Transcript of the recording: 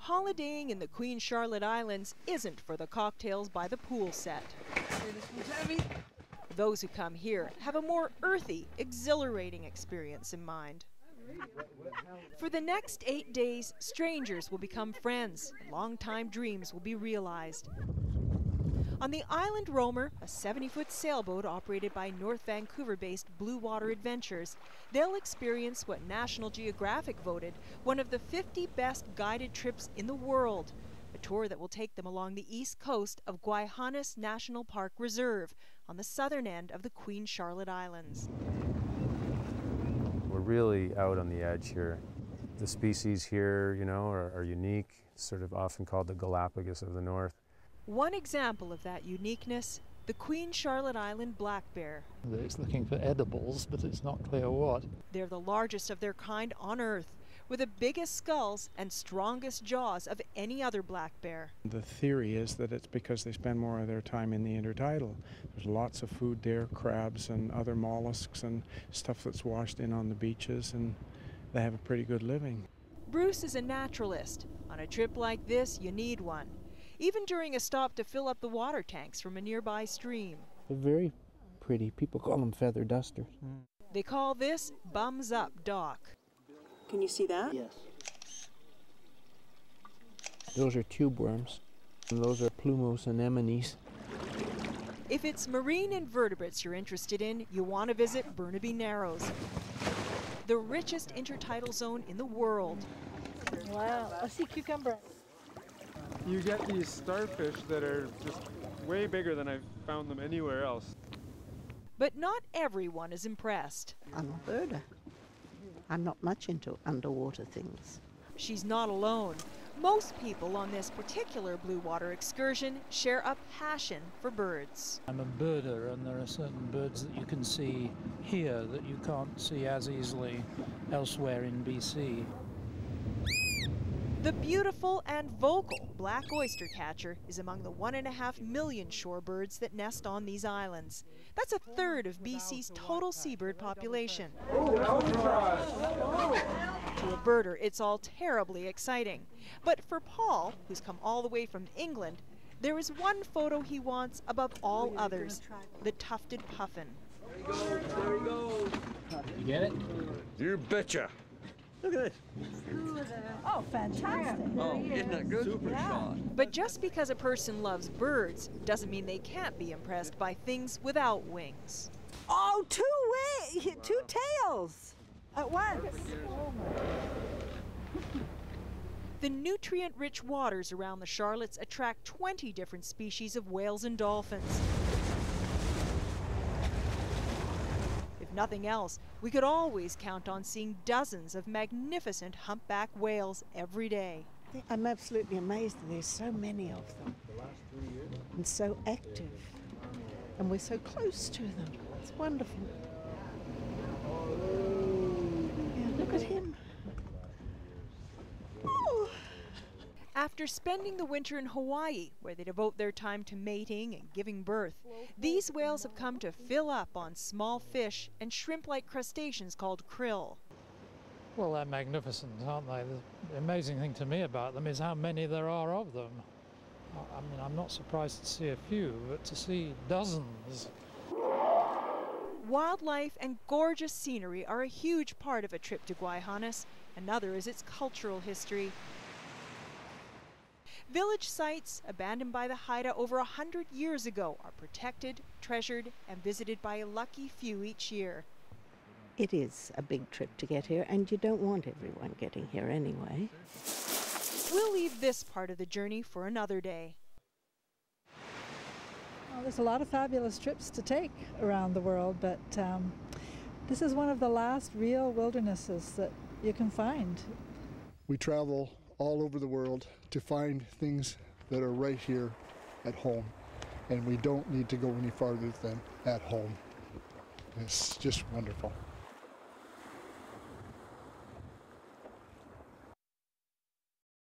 Holidaying in the Queen Charlotte Islands isn't for the cocktails by the pool set. Those who come here have a more earthy, exhilarating experience in mind. For the next 8 days, strangers will become friends, and long-time dreams will be realized. On the Island Roamer, a 70-foot sailboat operated by North Vancouver-based Bluewater Adventures, they'll experience what National Geographic voted one of the 50 best guided trips in the world, a tour that will take them along the east coast of Guayhanas National Park Reserve on the southern end of the Queen Charlotte Islands. We're really out on the edge here. The species here, are unique, sort of often called the Galapagos of the North. One example of that uniqueness, the Queen Charlotte Island black bear. It's looking for edibles, but it's not clear what. They're the largest of their kind on Earth, with the biggest skulls and strongest jaws of any other black bear. The theory is that it's because they spend more of their time in the intertidal. There's lots of food there, crabs and other mollusks and stuff that's washed in on the beaches, and they have a pretty good living. Bruce is a naturalist. On a trip like this, you need one, even during a stop to fill up the water tanks from a nearby stream. They're very pretty. People call them feather dusters. They call this Bums Up Dock. Can you see that? Yes. Those are tube worms, and those are plumose anemones. If it's marine invertebrates you're interested in, you want to visit Burnaby Narrows, the richest intertidal zone in the world. Wow, I see cucumber. You get these starfish that are just way bigger than I've found them anywhere else. But not everyone is impressed. I'm a birder. I'm not much into underwater things. She's not alone. Most people on this particular Bluewater excursion share a passion for birds. I'm a birder, and there are certain birds that you can see here that you can't see as easily elsewhere in BC. The beautiful and vocal black oyster catcher is among the 1.5 million shorebirds that nest on these islands. That's a third of BC's total seabird population. To a birder, it's all terribly exciting. But for Paul, who's come all the way from England, there is one photo he wants above all others, the tufted puffin. There he goes. You get it? You betcha. Look at it. Oh, fantastic. Oh, isn't that good? Super shot. But just because a person loves birds doesn't mean they can't be impressed by things without wings. Oh, two tails at once. The nutrient-rich waters around the Charlottes attract 20 different species of whales and dolphins. If nothing else, we could always count on seeing dozens of magnificent humpback whales every day. I'm absolutely amazed that there's so many of them and so active, and we're so close to them. It's wonderful. Yeah, look at him. Oh. After spending the winter in Hawaii, where they devote their time to mating and giving birth, these whales have come to fill up on small fish and shrimp-like crustaceans called krill. Well, they're magnificent, aren't they? The amazing thing to me about them is how many there are of them. I mean, I'm not surprised to see a few, but to see dozens. Wildlife and gorgeous scenery are a huge part of a trip to Guayhanas. Another is its cultural history. Village sites, abandoned by the Haida over 100 years ago, are protected, treasured, and visited by a lucky few each year. It is a big trip to get here, and you don't want everyone getting here anyway. We'll leave this part of the journey for another day. Well, there's a lot of fabulous trips to take around the world, but this is one of the last real wildernesses that you can find. We travel all over the world to find things that are right here at home, and we don't need to go any farther than at home. It's just wonderful.